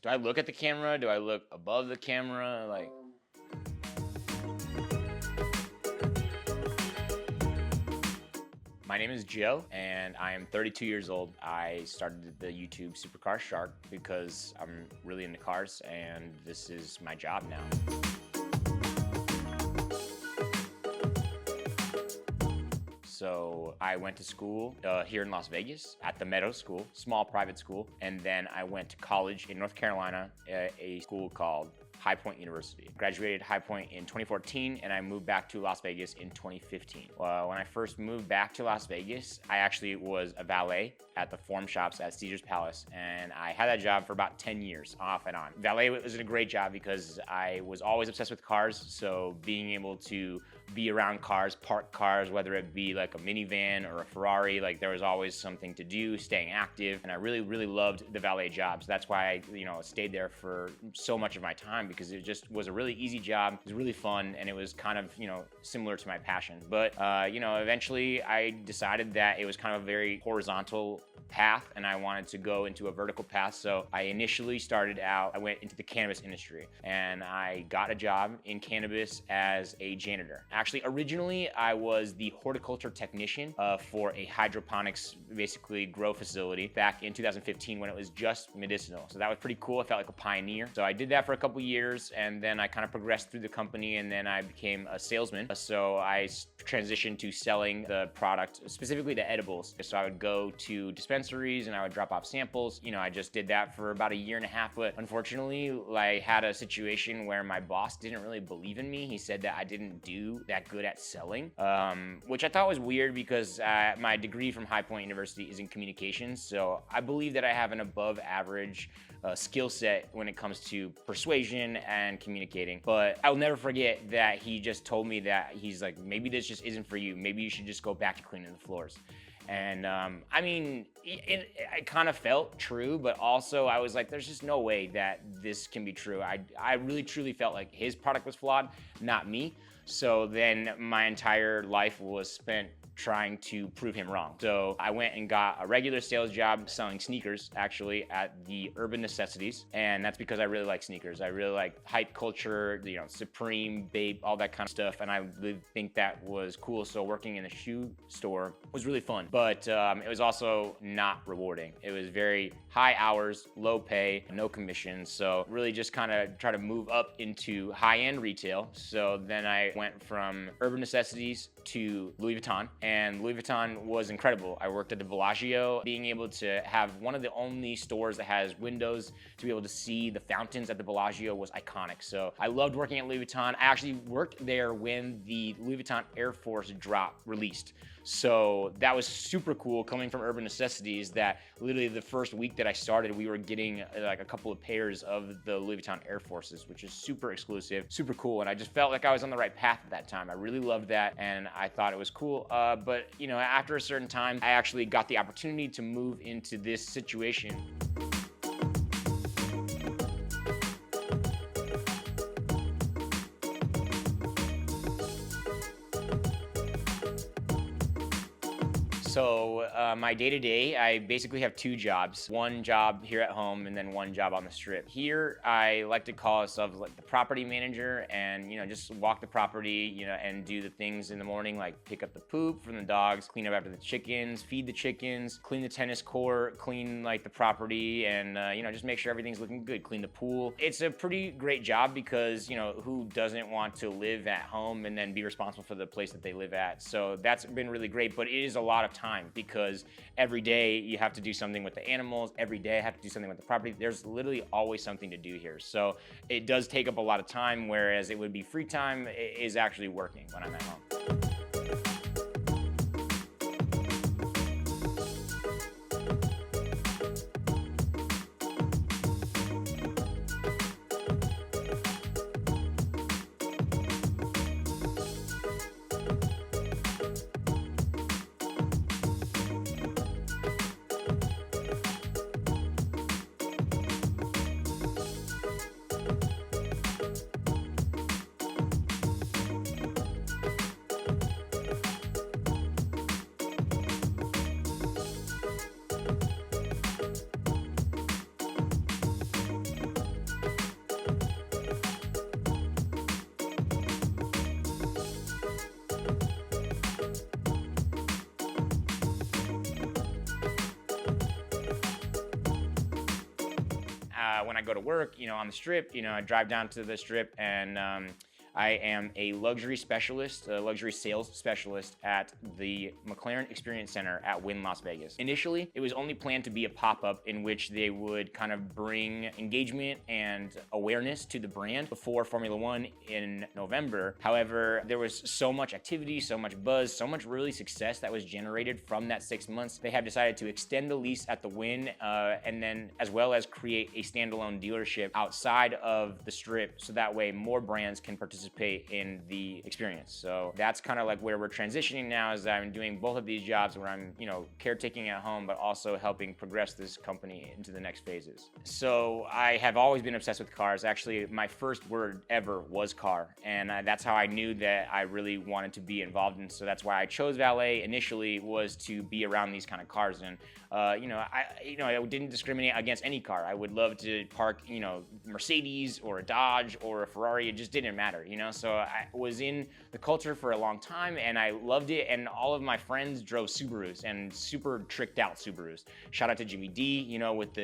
Do I look at the camera? Do I look above the camera? Like, my name is Joe, and I am 32 years old. I started the YouTube Supercar Shark because I'm really into cars, and this is my job now. So I went to school here in Las Vegas at the Meadows School, small private school. And then I went to college in North Carolina at a school called High Point University. Graduated High Point in 2014, and I moved back to Las Vegas in 2015. When I first moved back to Las Vegas, I actually was a valet at the Forum Shops at Caesar's Palace, and I had that job for about 10 years, off and on. Valet was a great job because I was always obsessed with cars, so being able to be around cars, park cars, whether it be like a minivan or a Ferrari, like there was always something to do, staying active, and I really, really loved the valet jobs. That's why I, stayed there for so much of my time, because it just was a really easy job. It was really fun, and it was kind of, similar to my passion. But, eventually I decided that it was kind of a very horizontal path, and I wanted to go into a vertical path. So I initially I went into the cannabis industry, and I got a job in cannabis as a janitor. Actually, originally I was the horticulture technician for a hydroponics, basically grow facility back in 2015 when it was just medicinal. So that was pretty cool. I felt like a pioneer. So I did that for a couple years, and then I kind of progressed through the company, and then I became a salesman. So I transitioned to selling the product, specifically the edibles. So I would go to dispensaries and I would drop off samples. I just did that for about a year and a half, but unfortunately, I had a situation where my boss didn't really believe in me. He said that I didn't do that good at selling, which I thought was weird because my degree from High Point University is in communications. So I believe that I have an above average skill set when it comes to persuasion and communicating. But I'll never forget that he just told me that he's like, maybe this just isn't for you. Maybe you should just go back to cleaning the floors. And it kind of felt true, but also I was like, there's just no way that this can be true. I really truly felt like his product was flawed, not me. So then my entire life was spent trying to prove him wrong. So I went and got a regular sales job selling sneakers, actually, at the Urban Necessities. And that's because I really like sneakers. I really like hype culture, Supreme, Babe, all that kind of stuff. And I really think that was cool. So working in a shoe store was really fun, but it was also not rewarding. It was very high hours, low pay, no commissions. So really just kind of try to move up into high-end retail. So then I went from Urban Necessities to Louis Vuitton, and Louis Vuitton was incredible. I worked at the Bellagio. Being able to have one of the only stores that has windows to be able to see the fountains at the Bellagio was iconic. So I loved working at Louis Vuitton. I actually worked there when the Louis Vuitton Air Force drop released. So that was super cool, coming from Urban Necessities, that literally the first week that I started, we were getting like a couple of pairs of the Louis Vuitton Air Forces, which is super exclusive, super cool. And I just felt like I was on the right path at that time. I really loved that, and I thought it was cool. But after a certain time, I actually got the opportunity to move into this situation. So my day-to-day, I basically have two jobs. One job here at home and then one job on the strip. Here, I like to call myself like the property manager, and just walk the property, and do the things in the morning, like pick up the poop from the dogs, clean up after the chickens, feed the chickens, clean the tennis court, clean like the property, and just make sure everything's looking good, clean the pool. It's a pretty great job because who doesn't want to live at home and then be responsible for the place that they live at? So that's been really great, but it is a lot of time because every day you have to do something with the animals. Every day I have to do something with the property. There's literally always something to do here. So it does take up a lot of time, whereas it would be free time is actually working when I'm at home. when I go to work, on the strip, I drive down to the strip, and I am a luxury specialist, a luxury sales specialist at the McLaren Experience Center at Wynn Las Vegas. Initially, it was only planned to be a pop-up in which they would kind of bring engagement and awareness to the brand before Formula One in November. However, there was so much activity, so much buzz, so much really success that was generated from that 6 months. They have decided to extend the lease at the Wynn, and then as well as create a standalone dealership outside of the strip, so that way more brands can participate in the experience. So that's kind of like where we're transitioning now, is that I'm doing both of these jobs where I'm, caretaking at home, but also helping progress this company into the next phases. So I have always been obsessed with cars. Actually, my first word ever was car, and that's how I knew that I really wanted to be involved in. So that's why I chose valet initially, was to be around these kind of cars. And I didn't discriminate against any car. I would love to park, Mercedes or a Dodge or a Ferrari. It just didn't matter, So I was in the culture for a long time, and I loved it. And all of my friends drove Subarus, and super tricked out Subarus. Shout out to Jimmy D, with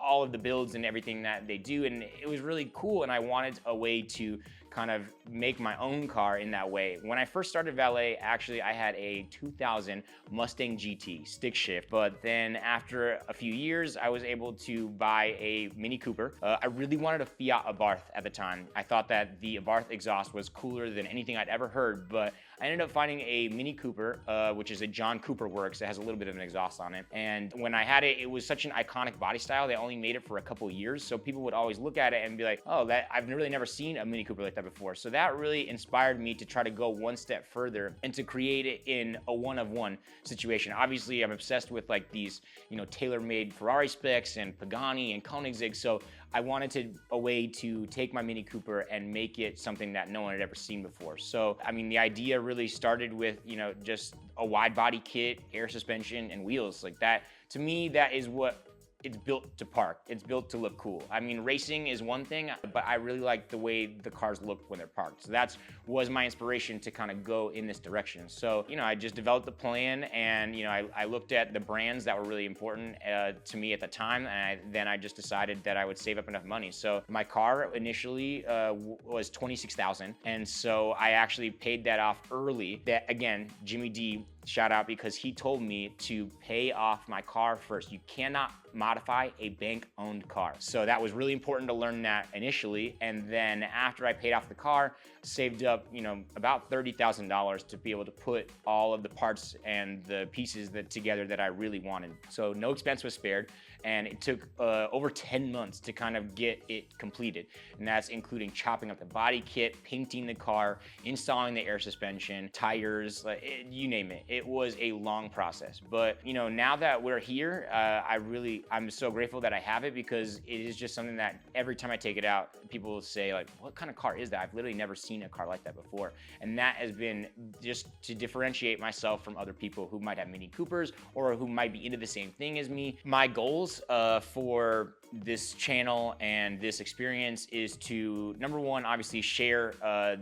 all of the builds and everything that they do. And it was really cool. And I wanted a way to kind of make my own car in that way. When I first started valet, actually, I had a 2000 Mustang GT stick shift, but then after a few years, I was able to buy a Mini Cooper. I really wanted a Fiat Abarth at the time. I thought that the Abarth exhaust was cooler than anything I'd ever heard, but I ended up finding a Mini Cooper, which is a John Cooper Works. It has a little bit of an exhaust on it. And when I had it, it was such an iconic body style. They only made it for a couple years, so people would always look at it and be like, oh, I've really never seen a Mini Cooper like that before. So that really inspired me to try to go one step further and to create it in a one-of-one situation. Obviously, I'm obsessed with like these, tailor-made Ferrari specs and Pagani and Koenigsegg. So I wanted a way to take my Mini Cooper and make it something that no one had ever seen before. So, the idea really started with, just a wide body kit, air suspension, and wheels like that. To me, that is what it's built to park. It's built to look cool. Racing is one thing, but I really like the way the cars look when they're parked. So that was my inspiration to kind of go in this direction. So, I just developed the plan, and, I looked at the brands that were really important to me at the time, and then I just decided that I would save up enough money. So my car initially was $26,000, and so I actually paid that off early. That, again, Jimmy D, shout out, because he told me to pay off my car first. You cannot modify a bank-owned car. So that was really important to learn that initially. And then after I paid off the car, saved up, about $30,000 to be able to put all of the parts and the pieces together that I really wanted. So no expense was spared. And it took over 10 months to kind of get it completed. And that's including chopping up the body kit, painting the car, installing the air suspension, tires, you name it. It was a long process. But, now that we're here, I'm so grateful that I have it, because it is just something that every time I take it out, people will say, like, what kind of car is that? I've literally never seen a car like that before. And that has been just to differentiate myself from other people who might have Mini Coopers or who might be into the same thing as me. My goals for this channel and this experience is to, number one, obviously share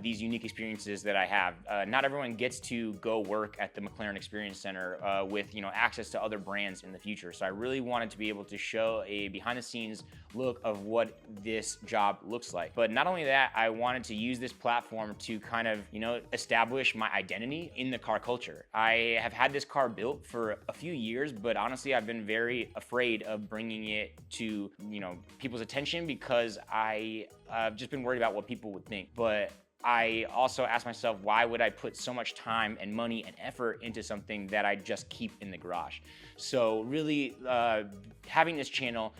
these unique experiences that I have. Not everyone gets to go work at the McLaren Experience Center with access to other brands in the future. So I really wanted to be able to show a behind the scenes look of what this job looks like. But not only that, I wanted to use this platform to kind of, establish my identity in the car culture. I have had this car built for a few years, but honestly, I've been very afraid of bringing it to, people's attention, because I've just been worried about what people would think. But I also asked myself, why would I put so much time and money and effort into something that I just keep in the garage? So really having this channel,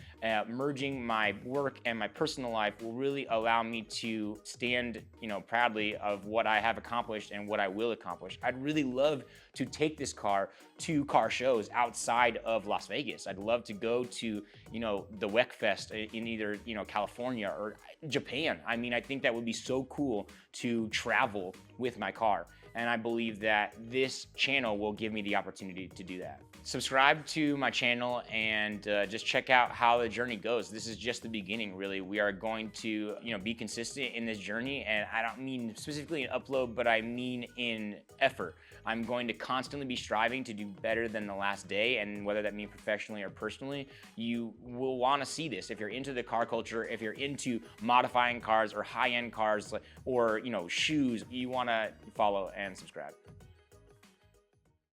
merging my work and my personal life, will really allow me to stand, proudly of what I have accomplished and what I will accomplish. I'd really love to take this car to car shows outside of Las Vegas. I'd love to go to, the WEC Fest in either, California or Japan. I think that would be so cool to travel with my car. And I believe that this channel will give me the opportunity to do that. Subscribe to my channel and just check out how the journey goes. This is just the beginning, really. We are going to, be consistent in this journey, and I don't mean specifically in upload, but I mean in effort. I'm going to constantly be striving to do better than the last day, and whether that means professionally or personally, you will want to see this. If you're into the car culture, if you're into modifying cars or high-end cars or shoes, you want to follow and subscribe.